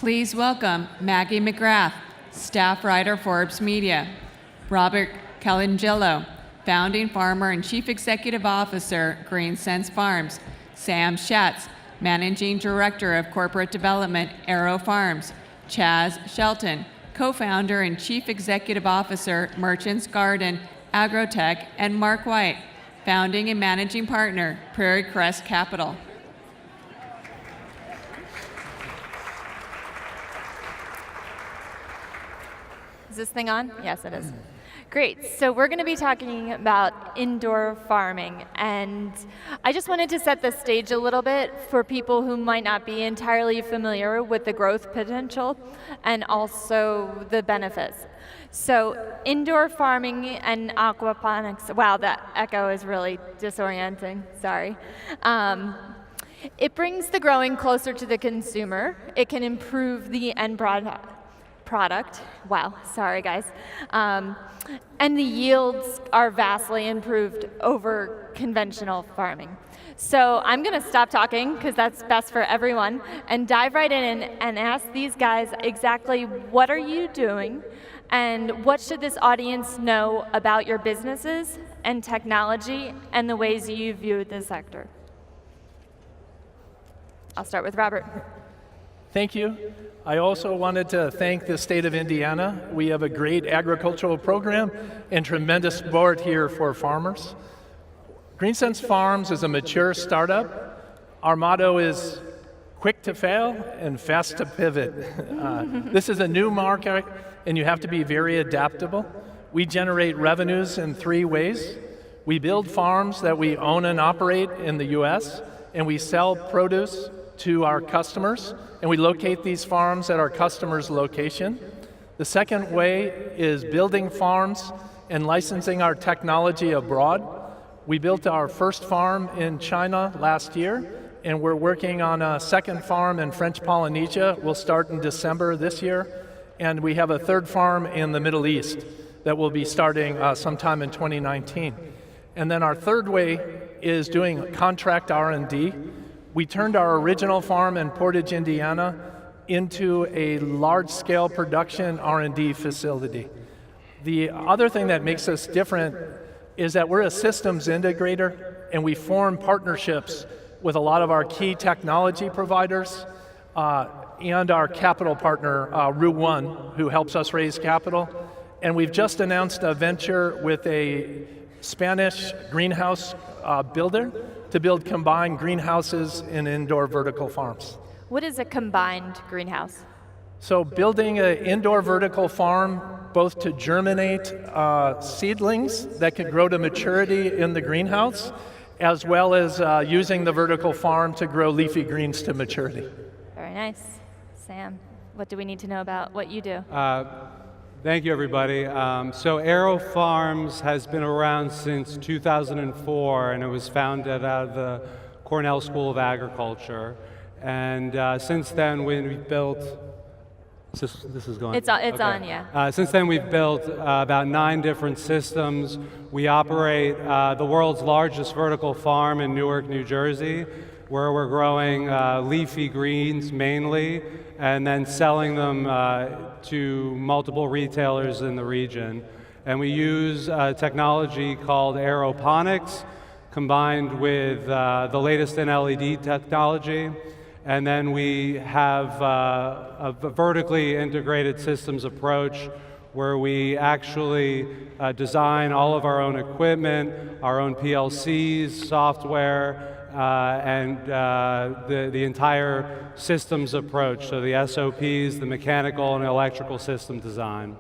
Please welcome Maggie McGrath, staff writer, Forbes Media; Robert Colangelo, founding farmer and chief executive officer, GreenSense Farms; Sam Schatz, managing director of corporate development, Aero Farms; Chaz Shelton, co-founder and chief executive officer, Merchants Garden Agrotech; and Mark White, founding and managing partner, Prairie Crest Capital. Is this thing on? Yes, it is. Great, so we're going to be talking about indoor farming, and I just wanted to set the stage a little bit for people who might not be entirely familiar with the growth potential and also the benefits. So indoor farming and aquaponics, wow, that echo is really disorienting, sorry. It brings the growing closer to the consumer. It can improve the end product. Wow, sorry guys. And the yields are vastly improved over conventional farming. So I'm going to stop talking because that's best for everyone and dive right in and ask these guys exactly what are you doing and what should this audience know about your businesses and technology and the ways you view the sector. I'll start with Robert. Thank you. I also wanted to thank the state of Indiana. We have a great agricultural program and tremendous support here for farmers. GreenSense Farms is a mature startup. Our motto is quick to fail and fast to pivot. This is a new market and you have to be very adaptable. We generate revenues in 3 ways. We build farms that we own and operate in the US, and we sell produce to our customers, and we locate these farms at our customer's location. The second way is building farms and licensing our technology abroad. We built our first farm in China last year, and we're working on a second farm in French Polynesia. We'll start in December this year, and we have a third farm in the Middle East that will be starting sometime in 2019. And then our third way is doing contract R&D. We turned our original farm in Portage, Indiana into a large-scale production R&D facility. The other thing that makes us different is that we're a systems integrator and we form partnerships with a lot of our key technology providers and our capital partner, Route One, who helps us raise capital. And we've just announced a venture with a Spanish greenhouse builder to build combined greenhouses in indoor vertical farms. What is a combined greenhouse? So building an indoor vertical farm both to germinate seedlings that can grow to maturity in the greenhouse, as well as using the vertical farm to grow leafy greens to maturity. Very nice. Sam, what do we need to know about what you do? Thank you, everybody. So Aero Farms has been around since 2004, and it was founded out of the Cornell School of Agriculture. And since then, we've built, this is going? It's okay. On, yeah. Since then, we've built about 9 different systems. We operate the world's largest vertical farm in Newark, New Jersey, where we're growing leafy greens mainly, and then selling them to multiple retailers in the region. And we use technology called Aeroponics, combined with the latest in LED technology. And then we have a vertically integrated systems approach where we actually design all of our own equipment, our own PLCs, software, and the entire systems approach, so the SOPs, the mechanical and electrical system design.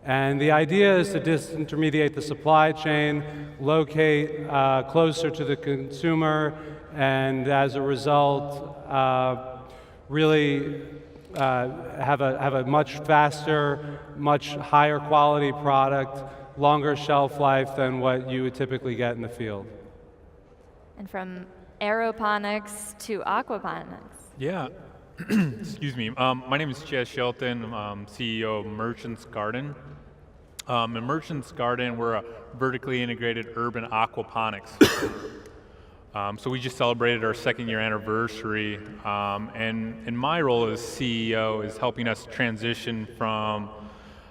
And the idea is to disintermediate the supply chain, locate closer to the consumer, and as a result, really have a much faster, much higher quality product, longer shelf life than what you would typically get in the field. And from aeroponics to aquaponics. Yeah, excuse me. My name is Chaz Shelton. I'm CEO of Merchants Garden. In Merchants Garden, we're a vertically integrated urban aquaponics. So we just celebrated our 2nd year anniversary, and my role as CEO is helping us transition from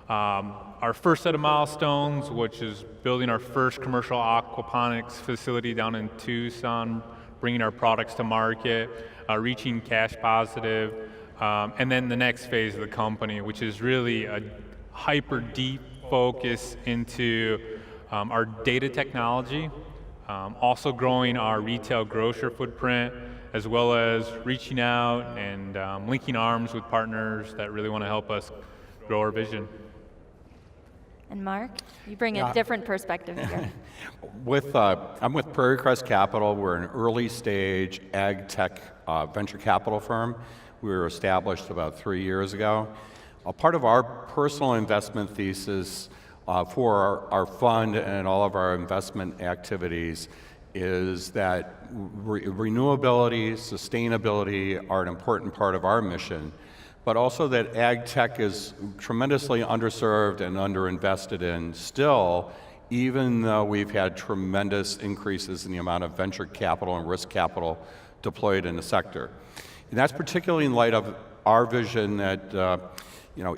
our first set of milestones, which is building our first commercial aquaponics facility down in Tucson, bringing our products to market, reaching cash positive, and then the next phase of the company, which is really a hyper deep focus into our data technology, also growing our retail grocer footprint, as well as reaching out and linking arms with partners that really want to help us grow our vision. And Mark, you bring a different perspective here. I'm with Prairie Crest Capital. We're an early stage ag tech venture capital firm. We were established about 3 years ago. A part of our personal investment thesis for our fund and all of our investment activities is that renewability, sustainability are an important part of our mission, but also that ag tech is tremendously underserved and underinvested in still, even though we've had tremendous increases in the amount of venture capital and risk capital deployed in the sector. And that's particularly in light of our vision that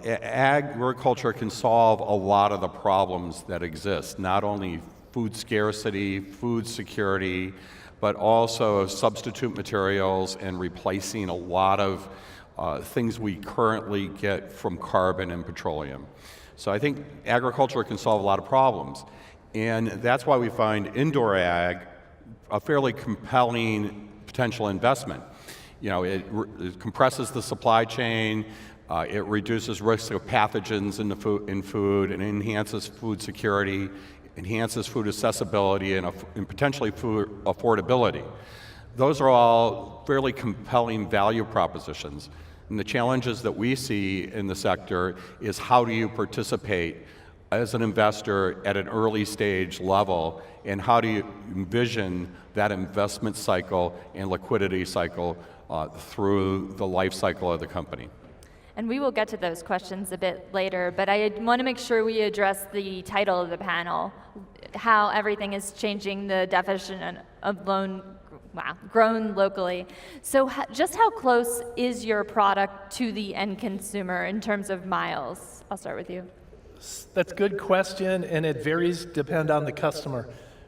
agriculture can solve a lot of the problems that exist, not only food scarcity, food security, but also substitute materials and replacing a lot of things we currently get from carbon and petroleum. So I think agriculture can solve a lot of problems. And that's why we find indoor ag a fairly compelling potential investment. It compresses the supply chain, it reduces risk of pathogens in food, and enhances food security, enhances food accessibility, and potentially food affordability. Those are all fairly compelling value propositions. And the challenges that we see in the sector is how do you participate as an investor at an early stage level, and how do you envision that investment cycle and liquidity cycle through the life cycle of the company. And we will get to those questions a bit later, but I want to make sure we address the title of the panel, how everything is changing the definition of grown locally. So just how close is your product to the end consumer in terms of miles? I'll start with you. That's a good question, and it varies depending on the customer.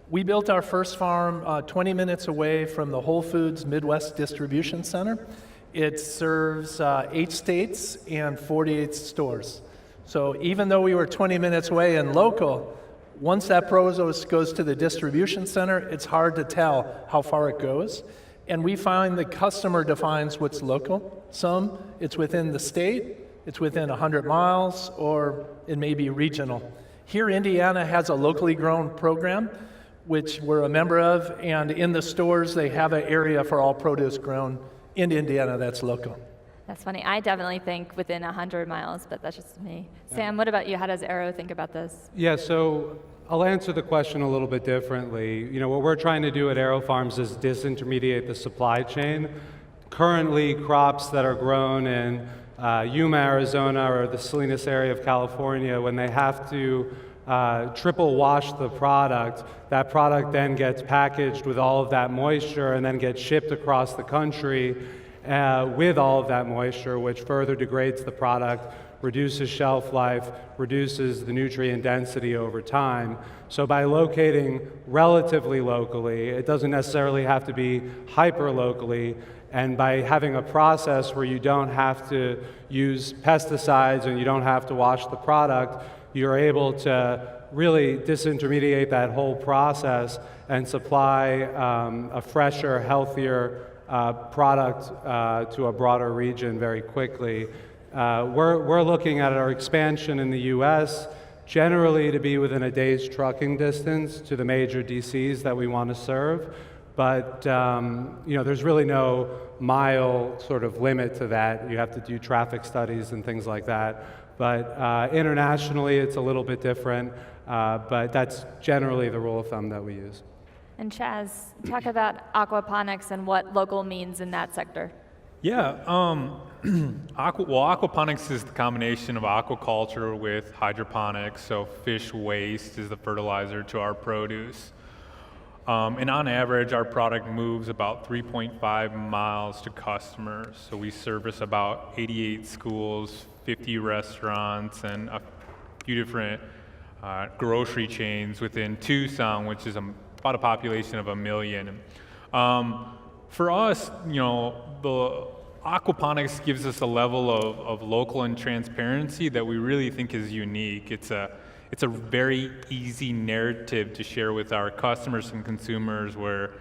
We built our first farm 20 minutes away from the Whole Foods Midwest Distribution Center. It serves 8 states and 48 stores. So even though we were 20 minutes away and local, once that produce goes to the distribution center, it's hard to tell how far it goes. And we find the customer defines what's local. Some, it's within the state, it's within 100 miles, or it may be regional. Here, Indiana has a locally grown program, which we're a member of, and in the stores, they have an area for all produce grown in Indiana that's local. That's funny. I definitely think within 100 miles, but that's just me. Sam, what about you? How does Aero think about this? Yeah, so I'll answer the question a little bit differently. What we're trying to do at Aero Farms is disintermediate the supply chain. Currently, crops that are grown in Yuma, Arizona, or the Salinas area of California, when they have to triple wash the product, that product then gets packaged with all of that moisture and then gets shipped across the country with all of that moisture, which further degrades the product, reduces shelf life, reduces the nutrient density over time. So by locating relatively locally, it doesn't necessarily have to be hyper locally, and by having a process where you don't have to use pesticides and you don't have to wash the product, you're able to really disintermediate that whole process and supply a fresher, healthier product to a broader region very quickly. We're looking at our expansion in the U.S. generally to be within a day's trucking distance to the major DCs that we want to serve. But there's really no mile sort of limit to that. You have to do traffic studies and things like that. But internationally, it's a little bit different, but that's generally the rule of thumb that we use. And Chaz, talk about aquaponics and what local means in that sector. Yeah, aquaponics is the combination of aquaculture with hydroponics, so fish waste is the fertilizer to our produce. And on average, our product moves about 3.5 miles to customers. So we service about 88 schools, 50 restaurants, and a few different grocery chains within Tucson, which is about a population of 1 million. For us, the aquaponics gives us a level of local and transparency that we really think is unique. It's a very easy narrative to share with our customers and consumers where,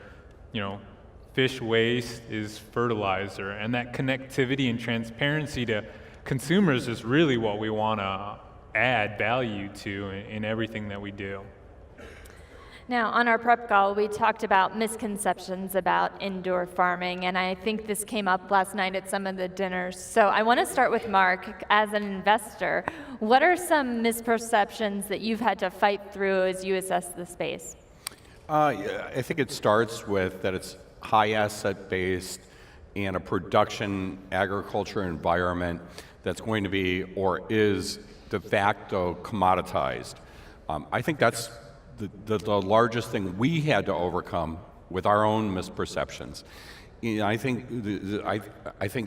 fish waste is fertilizer, and that connectivity and transparency to consumers is really what we want to add value to in everything that we do. Now, on our prep call, we talked about misconceptions about indoor farming, and I think this came up last night at some of the dinners. So I want to start with Mark. As an investor, what are some misperceptions that you've had to fight through as you assess the space? I think it starts with that it's high asset based and a production agriculture environment that's going to be or is de facto commoditized. I think that's the largest thing we had to overcome with our own misperceptions. I think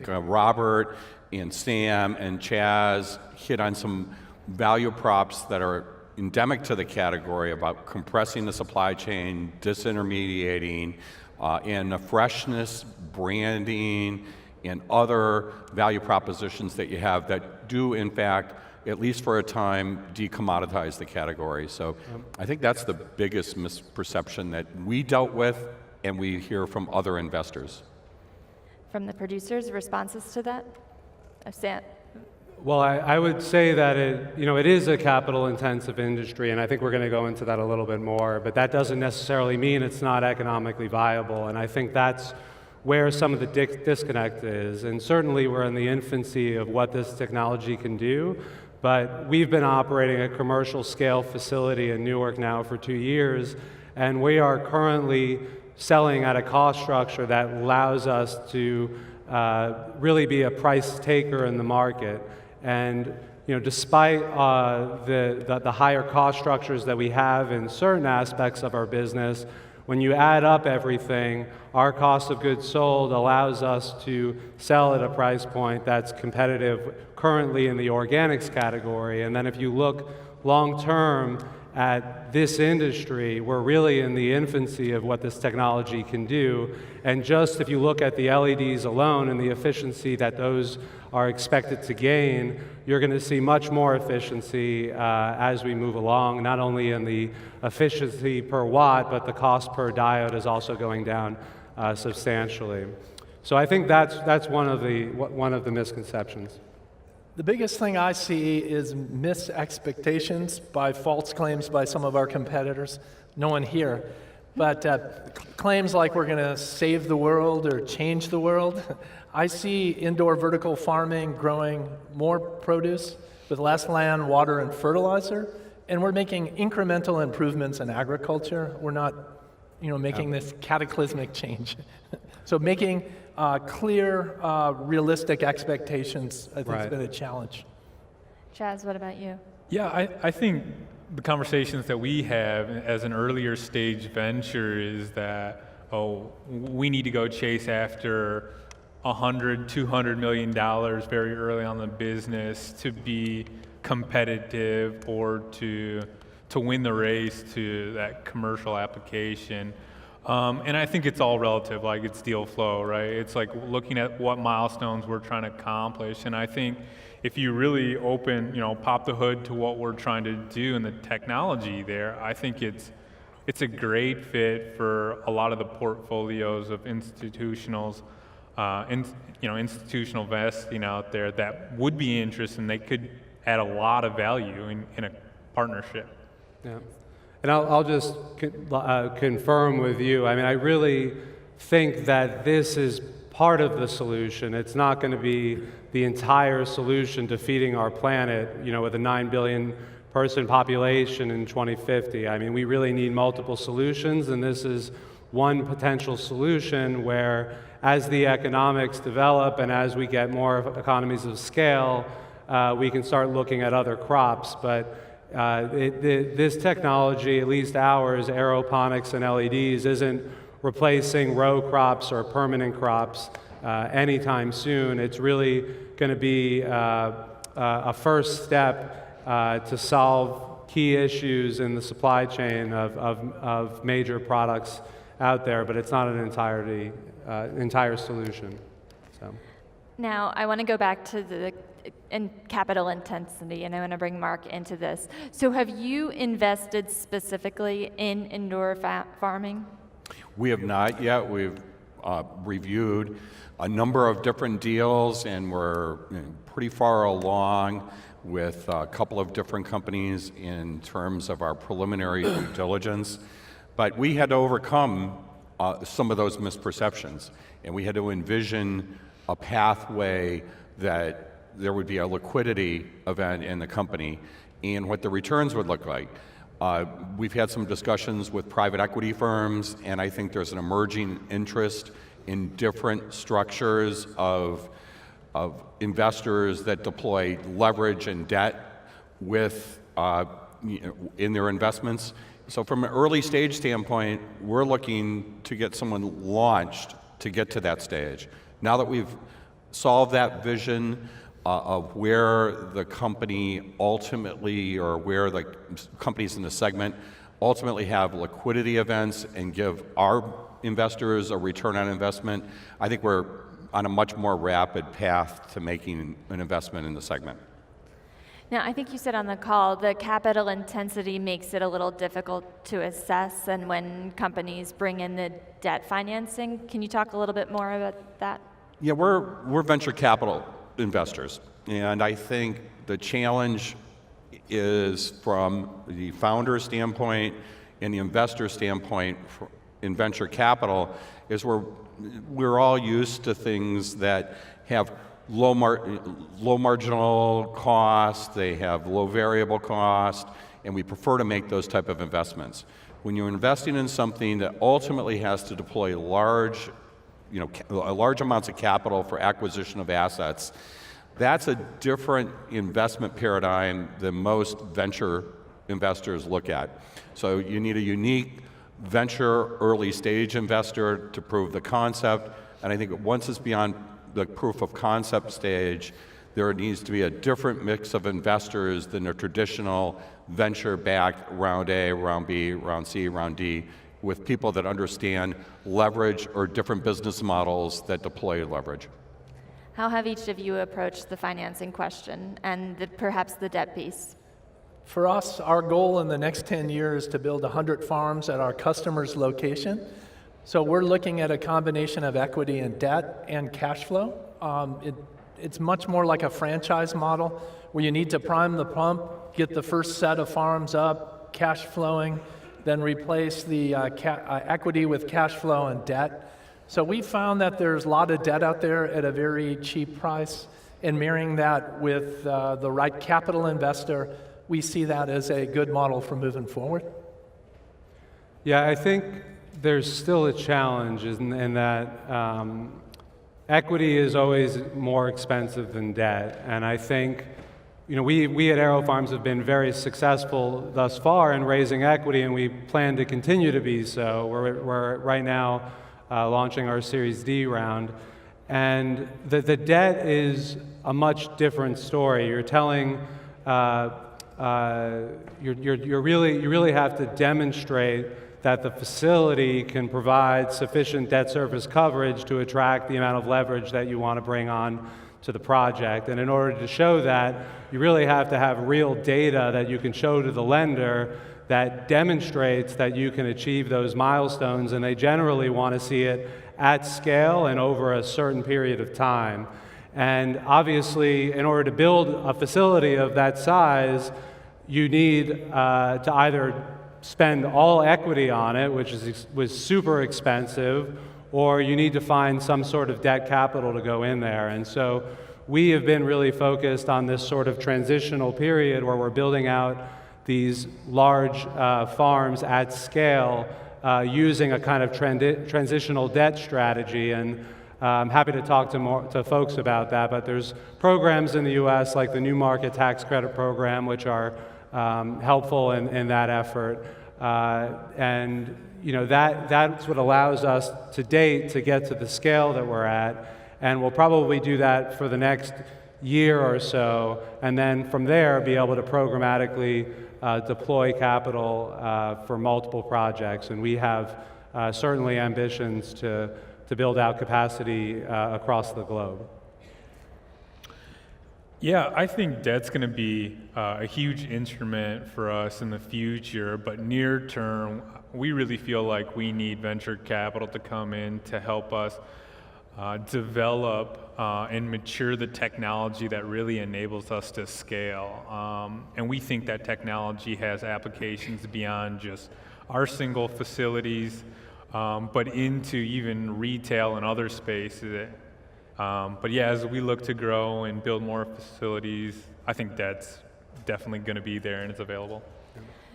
Robert and Sam and Chaz hit on some value props that are endemic to the category about compressing the supply chain, disintermediating, and the freshness, branding, and other value propositions that you have that do, in fact, at least for a time, decommoditize the category. So I think that's the biggest misperception that we dealt with and we hear from other investors. From the producers, responses to that? Sam? Well, I would say that it is a capital-intensive industry, and I think we're going to go into that a little bit more, but that doesn't necessarily mean it's not economically viable, and I think that's where some of the disconnect is. And certainly we're in the infancy of what this technology can do, but we've been operating a commercial scale facility in Newark now for 2 years, and we are currently selling at a cost structure that allows us to really be a price taker in the market. And despite the higher cost structures that we have in certain aspects of our business, when you add up everything, our cost of goods sold allows us to sell at a price point that's competitive currently in the organics category. And then if you look long term at this industry, we're really in the infancy of what this technology can do. And just if you look at the LEDs alone and the efficiency that those are expected to gain, you're going to see much more efficiency as we move along, not only in the efficiency per watt, but the cost per diode is also going down substantially. So I think that's one of the misconceptions. The biggest thing I see is missed expectations by false claims by some of our competitors. No one here. But claims like we're going to save the world or change the world. I see indoor vertical farming growing more produce with less land, water, and fertilizer. And we're making incremental improvements in agriculture. We're not making this cataclysmic change. So making clear, realistic expectations, I think, has been a challenge. Chaz, what about you? Yeah, I think the conversations that we have as an earlier stage venture is that, we need to go chase after $100, $200 million very early on in the business to be competitive or to win the race to that commercial application. And I think it's all relative, like it's deal flow, right? It's like looking at what milestones we're trying to accomplish. And I think if you really pop the hood to what we're trying to do and the technology there, I think it's a great fit for a lot of the portfolios of institutionals, institutional investing out there that would be interested, and they could add a lot of value in a partnership. Yeah. And I'll just confirm with you, I really think that this is part of the solution. It's not going to be the entire solution to feeding our planet, with a 9 billion person population in 2050. We really need multiple solutions, and this is one potential solution where as the economics develop and as we get more economies of scale, we can start looking at other crops. But This technology, at least ours, aeroponics and LEDs, isn't replacing row crops or permanent crops anytime soon. It's really going to be a first step to solve key issues in the supply chain of major products out there, but it's not an entire solution. So. Now, I want to go back to the capital intensity, and I want to bring Mark into this. So have you invested specifically in indoor farming? We have not yet. We've reviewed a number of different deals, and we're pretty far along with a couple of different companies in terms of our preliminary due diligence. But we had to overcome some of those misperceptions, and we had to envision a pathway that there would be a liquidity event in the company and what the returns would look like. We've had some discussions with private equity firms, and I think there's an emerging interest in different structures of investors that deploy leverage and debt with in their investments. So from an early stage standpoint, we're looking to get someone launched to get to that stage. Now that we've solved that vision of where the company ultimately, or where the companies in the segment ultimately have liquidity events and give our investors a return on investment, I think we're on a much more rapid path to making an investment in the segment. Now, I think you said on the call the capital intensity makes it a little difficult to assess, and when companies bring in the debt financing. Can you talk a little bit more about that? Yeah, we're venture capital investors, and I think the challenge is from the founder standpoint and the investor standpoint in venture capital is we're all used to things that have low marginal cost, they have low variable cost, and we prefer to make those type of investments. When you're investing in something that ultimately has to deploy large amounts of capital for acquisition of assets, that's a different investment paradigm than most venture investors look at. So you need a unique venture early stage investor to prove the concept, and I think once it's beyond the proof of concept stage, there needs to be a different mix of investors than a traditional venture-backed round A, round B, round C, round D, with people that understand leverage or different business models that deploy leverage. How have each of you approached the financing question and perhaps the debt piece? For us, our goal in the next 10 years is to build 100 farms at our customer's location. So we're looking at a combination of equity and debt and cash flow. It's much more like a franchise model where you need to prime the pump, get the first set of farms up, cash flowing, then replace the equity with cash flow and debt. So we found that there's a lot of debt out there at a very cheap price, and marrying that with the right capital investor, we see that as a good model for moving forward. Yeah, I think there's still a challenge in that equity is always more expensive than debt, and I think we at Aero Farms have been very successful thus far in raising equity, and we plan to continue to be so. We're right now launching our Series D round, and the debt is a much different story. You're telling you really have to demonstrate that the facility can provide sufficient debt service coverage to attract the amount of leverage that you want to bring on to the project. And in order to show that, you really have to have real data that you can show to the lender that demonstrates that you can achieve those milestones, and they generally want to see it at scale and over a certain period of time. And obviously, in order to build a facility of that size, you need to either spend all equity on it, which was super expensive, or you need to find some sort of debt capital to go in there. And so we have been really focused on this sort of transitional period where we're building out these large farms at scale using a kind of transitional debt strategy. And I'm happy to talk to folks about that, but there's programs in the US like the New Market Tax Credit Program, which are helpful in that effort. And that's what allows us to date to get to the scale that we're at, and we'll probably do that for the next year or so, and then from there be able to programmatically deploy capital for multiple projects. And we have certainly ambitions to build out capacity across the globe. Yeah, I think debt's going to be a huge instrument for us in the future, but near term, we really feel like we need venture capital to come in to help us develop and mature the technology that really enables us to scale. And we think that technology has applications beyond just our single facilities, but into even retail and other spaces. But yeah, as we look to grow and build more facilities, I think that's definitely going to be there and it's available.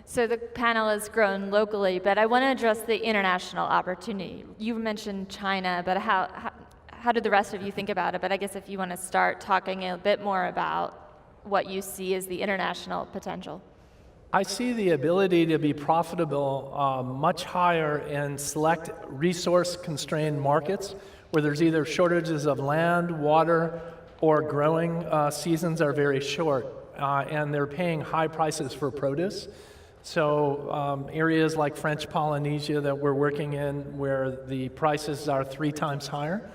So the panel has grown locally, but I want to address the international opportunity. You mentioned China, but how did the rest of you think about it? But I guess if you want to start talking a bit more about what you see as the international potential. I see the ability to be profitable much higher in select resource-constrained markets where there's either shortages of land, water, or growing seasons are very short, and they're paying high prices for produce. So areas like French Polynesia that we're working in where the prices are 3 times higher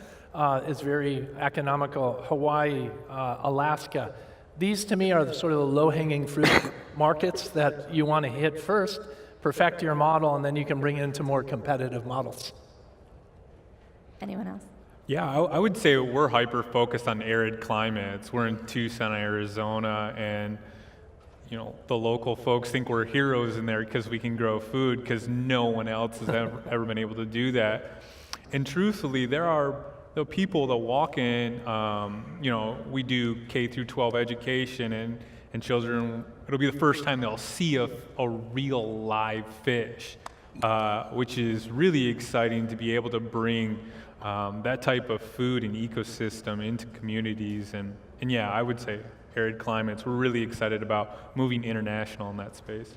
is very economical. Hawaii, Alaska. These to me are the sort of the low-hanging fruit markets that you want to hit first, perfect your model, and then you can bring into more competitive models. Anyone else? Yeah, I would say we're hyper-focused on arid climates. We're in Tucson, Arizona, and the local folks think we're heroes in there because we can grow food because no one else has ever been able to do that. And truthfully, there are the people that walk in, we do K through 12 education, and children, it'll be the first time they'll see a real live fish, which is really exciting to be able to bring that type of food and ecosystem into communities. And yeah, I would say arid climates, we're really excited about moving international in that space.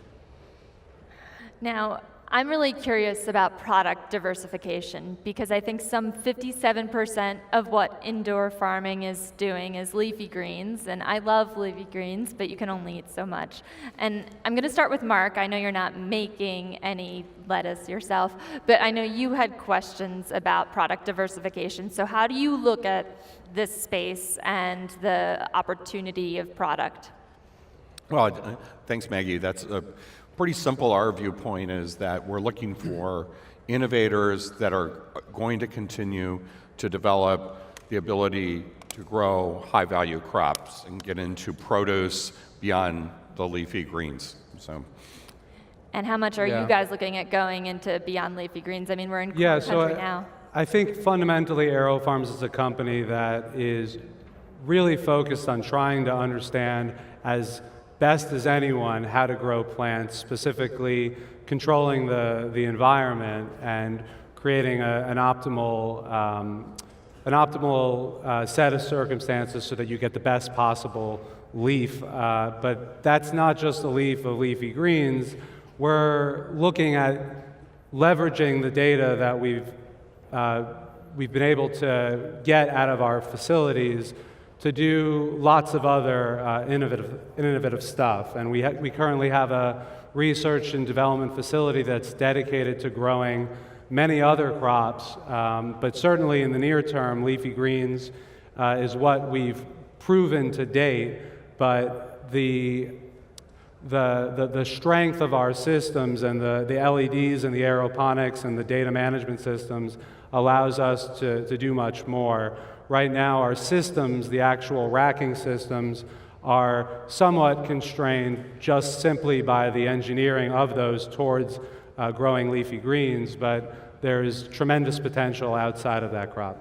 Now, I'm really curious about product diversification because I think some 57% of what indoor farming is doing is leafy greens, and I love leafy greens, but you can only eat so much. And I'm going to start with Mark. I know you're not making any lettuce yourself, but I know you had questions about product diversification. So how do you look at this space and the opportunity of product? Well, thanks, Maggie. That's pretty simple. Our viewpoint is that we're looking for innovators that are going to continue to develop the ability to grow high-value crops and get into produce beyond the leafy greens. So. And how much are you guys looking at going into beyond leafy greens? I mean, we're in corn country now. I think fundamentally Aero Farms is a company that is really focused on trying to understand as best as anyone how to grow plants, specifically controlling the environment and creating an optimal set of circumstances so that you get the best possible leaf. But that's not just a leaf of leafy greens. We're looking at leveraging the data that we've been able to get out of our facilities to do lots of other innovative stuff. And we currently have a research and development facility that's dedicated to growing many other crops, but certainly in the near term, leafy greens is what we've proven to date, but the strength of our systems and the LEDs and the aeroponics and the data management systems allows us to do much more. Right now, our systems, the actual racking systems, are somewhat constrained just simply by the engineering of those towards growing leafy greens, but there is tremendous potential outside of that crop.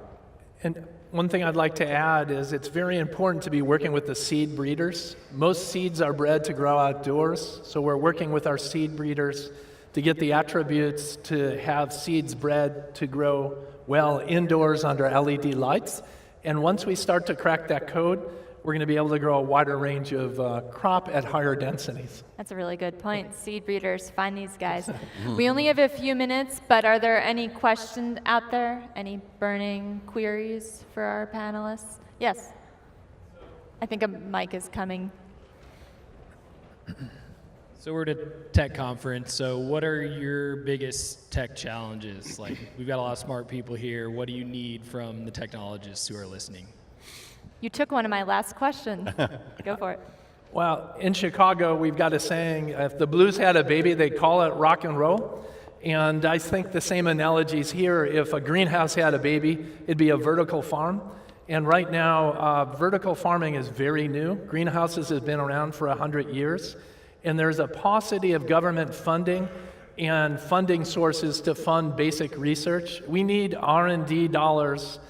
And one thing I'd like to add is it's very important to be working with the seed breeders. Most seeds are bred to grow outdoors, so we're working with our seed breeders to get the attributes to have seeds bred to grow well indoors under LED lights. And once we start to crack that code, we're going to be able to grow a wider range of crop at higher densities. That's a really good point. Seed breeders, find these guys. We only have a few minutes, but are there any questions out there? Any burning queries for our panelists? Yes. I think a mic is coming. So we're at a tech conference, so what are your biggest tech challenges? Like, we've got a lot of smart people here. What do you need from the technologists who are listening? You took one of my last questions. Go for it. Well, in Chicago, we've got a saying, if the blues had a baby, they'd call it rock and roll. And I think the same analogies here. If a greenhouse had a baby, it'd be a vertical farm. And right now, vertical farming is very new. Greenhouses have been around for 100 years. And there's a paucity of government funding and funding sources to fund basic research. We need R&D dollars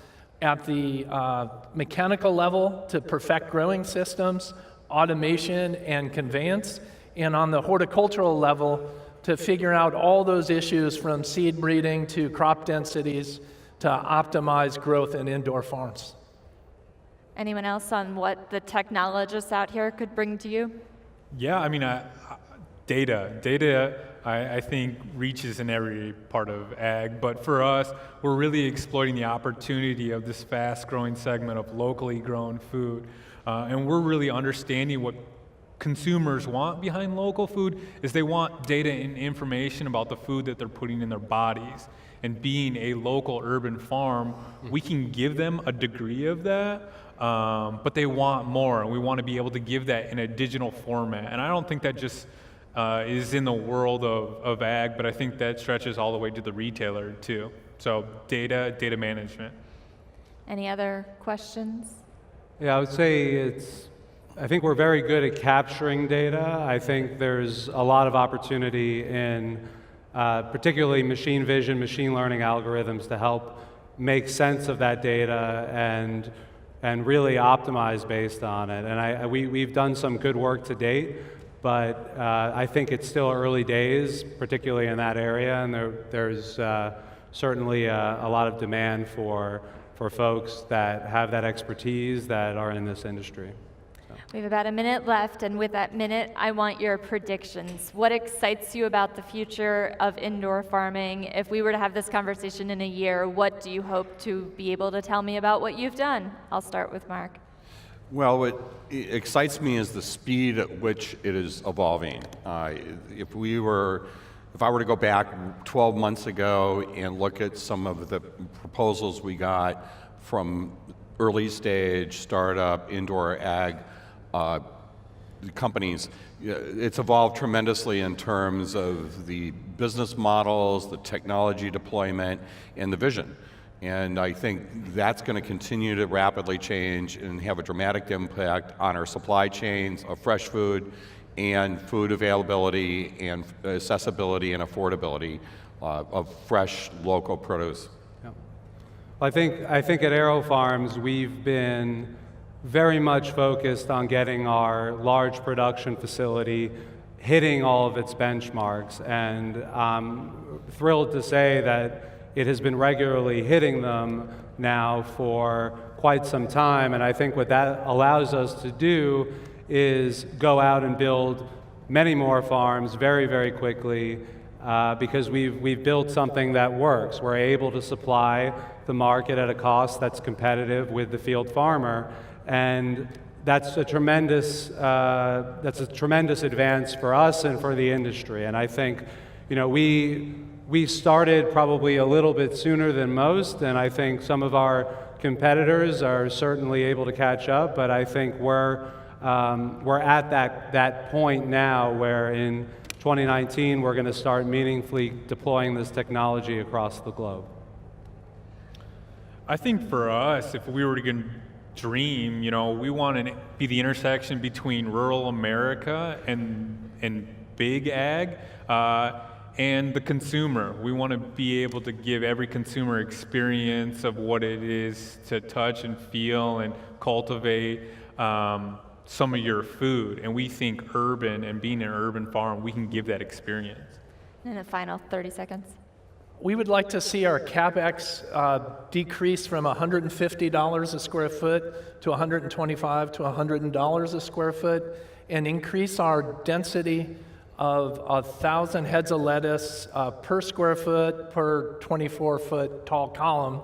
at the mechanical level to perfect growing systems, automation, and conveyance, and on the horticultural level to figure out all those issues from seed breeding to crop densities to optimize growth in indoor farms. Anyone else on what the technologists out here could bring to you? Yeah, I mean, data, I think reaches in every part of ag, but for us, we're really exploiting the opportunity of this fast-growing segment of locally grown food, and we're really understanding what consumers want behind local food is they want data and information about the food that they're putting in their bodies. And being a local urban farm, we can give them a degree of that, but they want more, and we want to be able to give that in a digital format. And I don't think that just is in the world of ag, but I think that stretches all the way to the retailer too. So data management. Any other questions? Yeah, I would say I think we're very good at capturing data. I think there's a lot of opportunity in particularly machine vision, machine learning algorithms to help make sense of that data and really optimize based on it. And we've done some good work to date, but I think it's still early days, particularly in that area, and there's certainly a lot of demand for folks that have that expertise that are in this industry. We have about a minute left, and with that minute, I want your predictions. What excites you about the future of indoor farming? If we were to have this conversation in a year, what do you hope to be able to tell me about what you've done? I'll start with Mark. Well, what excites me is the speed at which it is evolving. If I were to go back 12 months ago and look at some of the proposals we got from early stage startup indoor ag companies, it's evolved tremendously in terms of the business models, the technology deployment, and the vision. And I think that's going to continue to rapidly change and have a dramatic impact on our supply chains of fresh food and food availability and accessibility and affordability of fresh local produce. Yeah. Well, I think at Aero Farms we've been very much focused on getting our large production facility hitting all of its benchmarks, and I'm thrilled to say that it has been regularly hitting them now for quite some time. And I think what that allows us to do is go out and build many more farms very, very quickly because we've built something that works. We're able to supply the market at a cost that's competitive with the field farmer, and that's a tremendous advance for us and for the industry. And I think, we started probably a little bit sooner than most, and I think some of our competitors are certainly able to catch up, but I think we're at that point now where in 2019 we're going to start meaningfully deploying this technology across the globe. I think for us, if we were to dream, we want to be the intersection between rural America and big ag. And the consumer. We want to be able to give every consumer experience of what it is to touch and feel and cultivate some of your food. And we think urban and being an urban farm, we can give that experience. In a final 30 seconds. We would like to see our CapEx decrease from $150 a square foot to $125 to $100 a square foot, and increase our density of 1,000 heads of lettuce per square foot per 24-foot tall column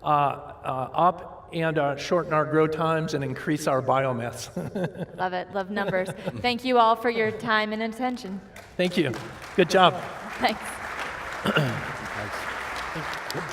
up, and shorten our grow times and increase our biomass. Love it. Love numbers. Thank you all for your time and attention. Thank you. Good job. Thanks. Good